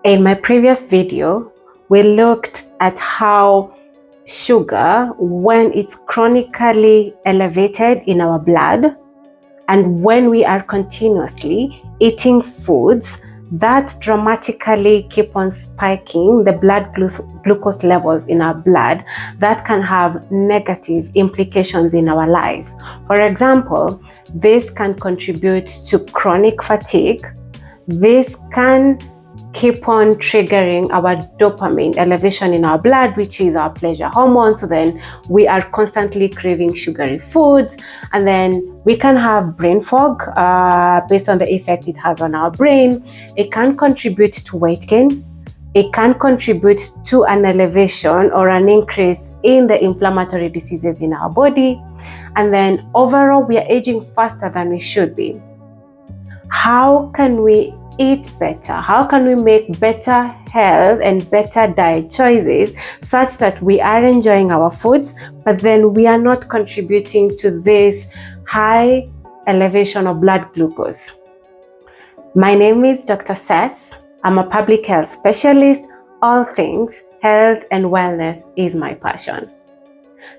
In my previous video, we looked at how sugar, when it's chronically elevated in our blood, and when we are continuously eating foods that dramatically keep on spiking the blood glucose levels in our blood, that can have negative implications in our life. For example, this can contribute to chronic fatigue. This can keep on triggering our dopamine elevation in our blood, which is our pleasure hormone. So then we are constantly craving sugary foods, and then we can have brain fog based on the effect it has on our brain. It can contribute to weight gain. It can contribute to an elevation or an increase in the inflammatory diseases in our body. And then overall, we are aging faster than we should be. How can we eat better? How can we make better health and better diet choices such that we are enjoying our foods, but then we are not contributing to this high elevation of blood glucose? My name is Dr. Sess. I'm a public health specialist. All things health and wellness is my passion.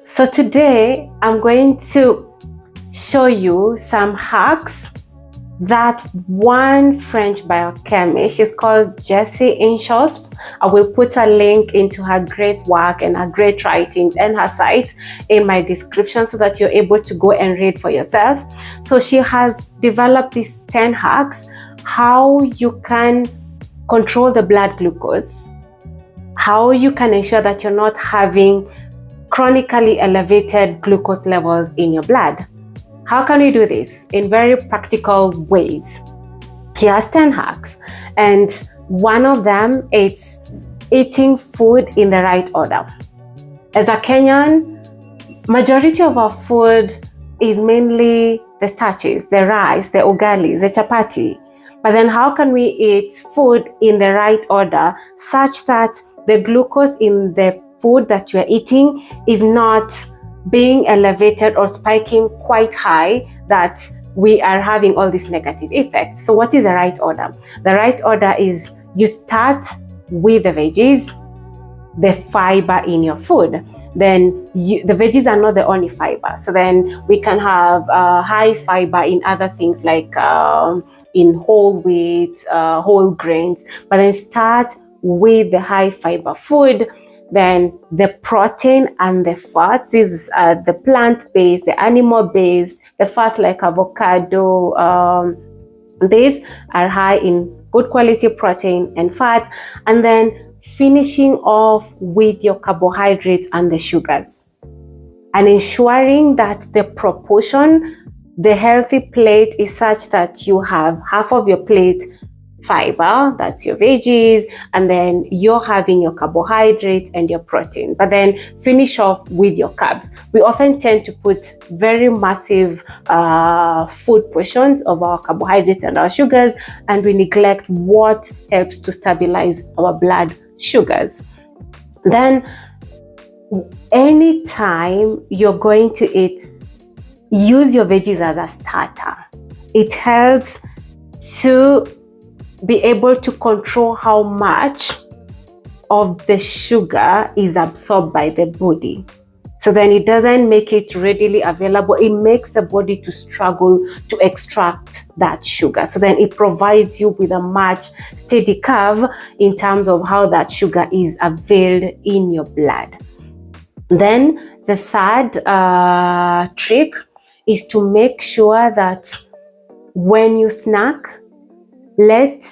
So today I'm going to show you some hacks that one French biochemist, she's called Jessie Inchauspé. I will put a link into her great work and her great writings and her sites in my description so that you're able to go and read for yourself. So she has developed these 10 hacks, how you can control the blood glucose, how you can ensure that you're not having chronically elevated glucose levels in your blood. How can we do this? In very practical ways. Here's 10 hacks, and one of them is eating food in the right order. As a Kenyan, majority of our food is mainly the starches, the rice, the ugali, the chapati. But then how can we eat food in the right order such that the glucose in the food that you're eating is not being elevated or spiking quite high that we are having all these negative effects? So what is the right order? The right order is you start with the veggies, the fiber in your food. Then the veggies are not the only fiber. So then we can have high fiber in other things like in whole wheat, whole grains, but then start with the high fiber food. Then the protein and the fats, these are the plant-based, the animal-based, the fats like avocado, these are high in good quality protein and fat. And then finishing off with your carbohydrates and the sugars. And ensuring that the proportion, the healthy plate is such that you have half of your plate fiber, that's your veggies, and then you're having your carbohydrates and your protein, but then finish off with your carbs. We often tend to put very massive food portions of our carbohydrates and our sugars, and we neglect what helps to stabilize our blood sugars. Then anytime you're going to eat, use your veggies as a starter. It helps to be able to control how much of the sugar is absorbed by the body. So then it doesn't make it readily available. It makes the body to struggle to extract that sugar. So then it provides you with a much steady curve in terms of how that sugar is availed in your blood. Then the third trick is to make sure that when you snack, let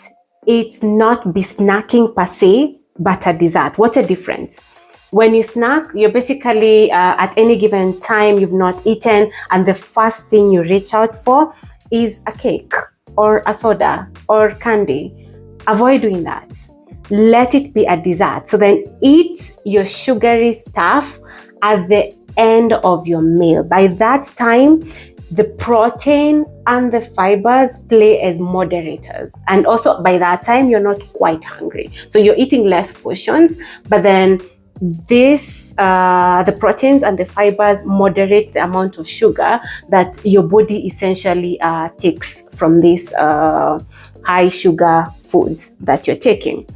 it not be snacking per se, but a dessert. What's the difference? When you snack, you're basically at any given time you've not eaten, and the first thing you reach out for is a cake or a soda or candy. Avoid doing that. Let it be a dessert. So then eat your sugary stuff at the end of your meal. By that time, the protein and the fibers play as moderators, and also by that time you're not quite hungry, so you're eating less portions, but then the proteins and the fibers moderate the amount of sugar that your body essentially takes from these high sugar foods that you're taking.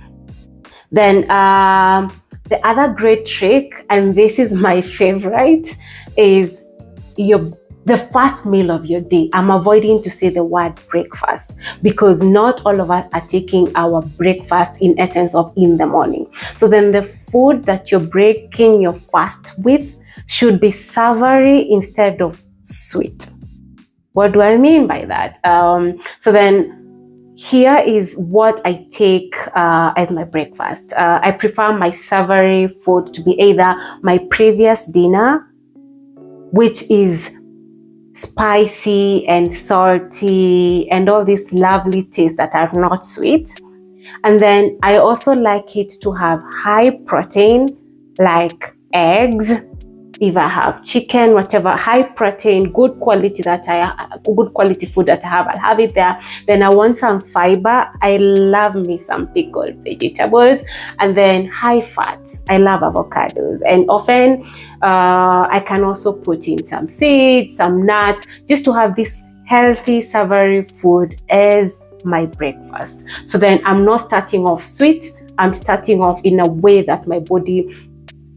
Then the other great trick, and this is my favorite, is the first meal of your day. I'm avoiding to say the word breakfast because not all of us are taking our breakfast in essence of in the morning. So then the food that you're breaking your fast with should be savory instead of sweet. What do I mean by that? So then here is what I take as my breakfast. I prefer my savory food to be either my previous dinner, which is spicy and salty and all these lovely tastes that are not sweet. And then I also like it to have high protein, like eggs. If I have chicken, whatever, high protein, good quality food that I have, I'll have it there. Then I want some fiber. I love me some pickled vegetables. And then high fat. I love avocados. And often I can also put in some seeds, some nuts, just to have this healthy, savory food as my breakfast. So then I'm not starting off sweet. I'm starting off in a way that my body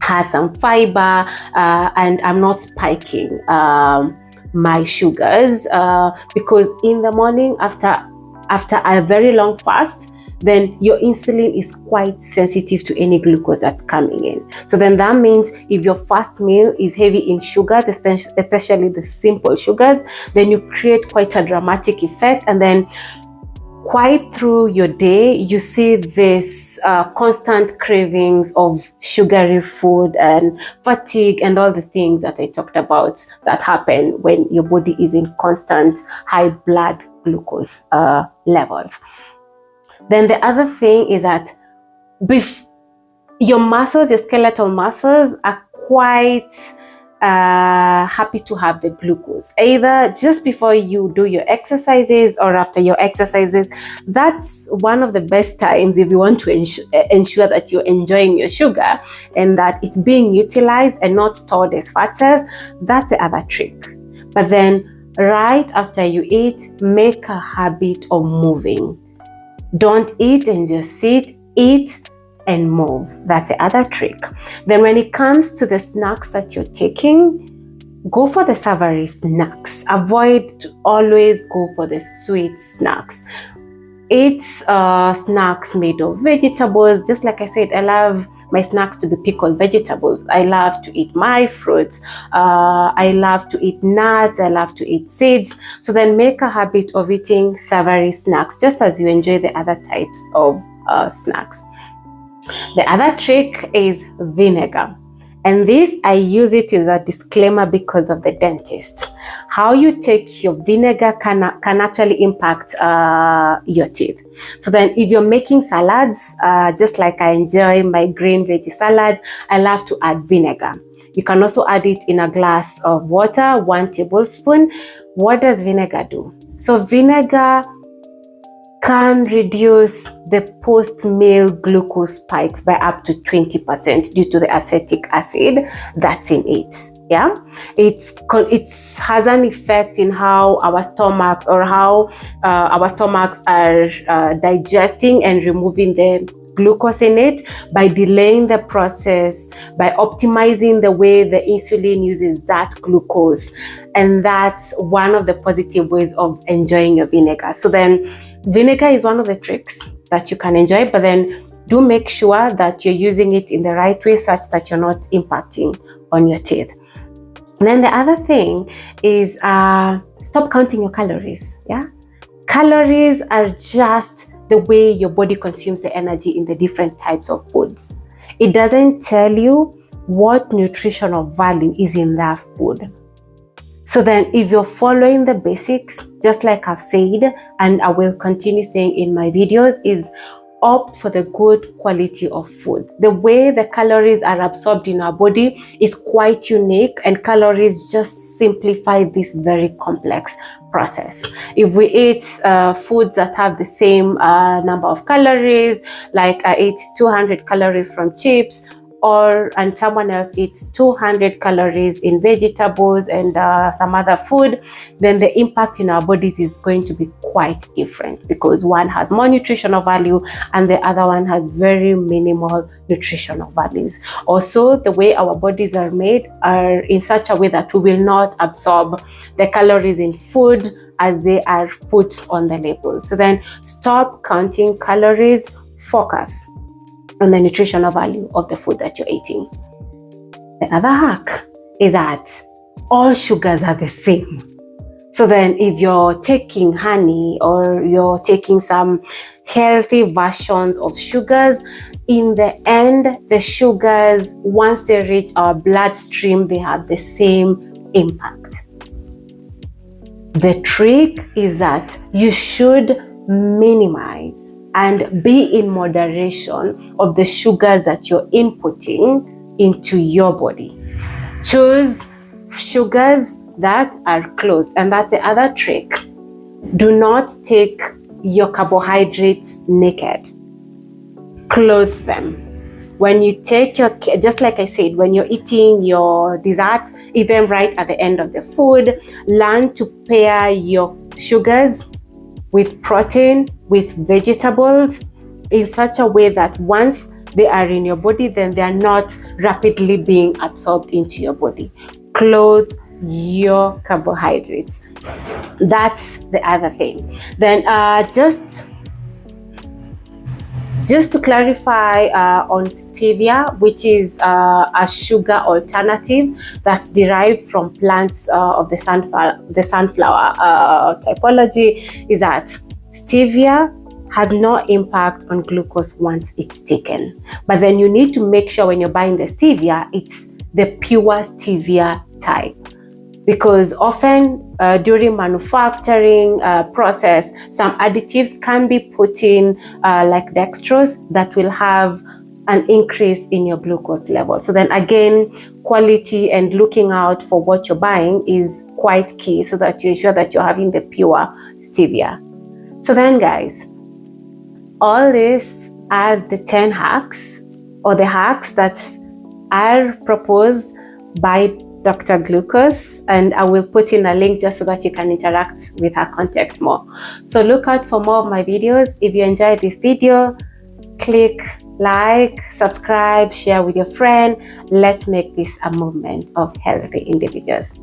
has some fiber, and I'm not spiking my sugars because in the morning after a very long fast, then your insulin is quite sensitive to any glucose that's coming in. So then that means if your first meal is heavy in sugars, especially the simple sugars, then you create quite a dramatic effect, and then quite through your day, you see this constant cravings of sugary food and fatigue and all the things that I talked about that happen when your body is in constant high blood glucose levels. Then the other thing is that your muscles, your skeletal muscles are quite happy to have the glucose, either just before you do your exercises or after your exercises. That's one of the best times if you want to ensure that you're enjoying your sugar and that it's being utilized and not stored as fat cells. That's the other trick. But then right after you eat, make a habit of moving. Don't eat and just sit. Eat and move. That's the other trick. Then when it comes to the snacks that you're taking, go for the savory snacks. Avoid to always go for the sweet snacks. Eat snacks made of vegetables. Just like I said, I love my snacks to be pickled vegetables. I love to eat my fruits. I love to eat nuts. I love to eat seeds. So then make a habit of eating savory snacks, just as you enjoy the other types of snacks. The other trick is vinegar. And this, I use it as a disclaimer because of the dentist. How you take your vinegar can actually impact your teeth. So then if you're making salads, just like I enjoy my green veggie salad, I love to add vinegar. You can also add it in a glass of water, 1 tablespoon. What does vinegar do? So vinegar can reduce the post-meal glucose spikes by up to 20% due to the acetic acid that's in it. Yeah, it has an effect in how our stomachs are digesting and removing the glucose in it by delaying the process, by optimizing the way the insulin uses that glucose. And that's one of the positive ways of enjoying your vinegar. So then vinegar is one of the tricks that you can enjoy, but then do make sure that you're using it in the right way such that you're not impacting on your teeth. And then the other thing is stop counting your calories. Yeah, calories are just the way your body consumes the energy in the different types of foods. It doesn't tell you what nutritional value is in that food. So then if you're following the basics, just like I've said, and I will continue saying in my videos, is opt for the good quality of food. The way the calories are absorbed in our body is quite unique, and calories just simplify this very complex process. If we eat foods that have the same number of calories, like I ate 200 calories from chips, and someone else eats 200 calories in vegetables and some other food, then the impact in our bodies is going to be quite different, because one has more nutritional value and the other one has very minimal nutritional values. Also, the way our bodies are made are in such a way that we will not absorb the calories in food as they are put on the label. So then stop counting calories, focus on the nutritional value of the food that you're eating. The other hack is that all sugars are the same. So then if you're taking honey or you're taking some healthy versions of sugars, in the end, the sugars, once they reach our bloodstream, they have the same impact. The trick is that you should minimize and be in moderation of the sugars that you're inputting into your body. Choose sugars that are close, and that's the other trick. Do not take your carbohydrates naked. Clothe them. When you take your, just like I said, when you're eating your desserts, eat them right at the end of the food. Learn to pair your sugars with protein, with vegetables, in such a way that once they are in your body, then they are not rapidly being absorbed into your body. Clothe your carbohydrates. That's the other thing. Then just to clarify on stevia, which is a sugar alternative that's derived from plants of the sunflower typology, is that stevia has no impact on glucose once it's taken. But then you need to make sure when you're buying the stevia, it's the pure stevia type. Because often during manufacturing process, some additives can be put in like dextrose that will have an increase in your glucose level. So then again, quality and looking out for what you're buying is quite key, so that you ensure that you're having the pure stevia. So then guys, all these are the 10 hacks, or the hacks that are proposed by Dr. Glucose, and I will put in a link just so that you can interact with her content more. So look out for more of my videos. If you enjoyed this video, click like, subscribe, share with your friend. Let's make this a movement of healthy individuals.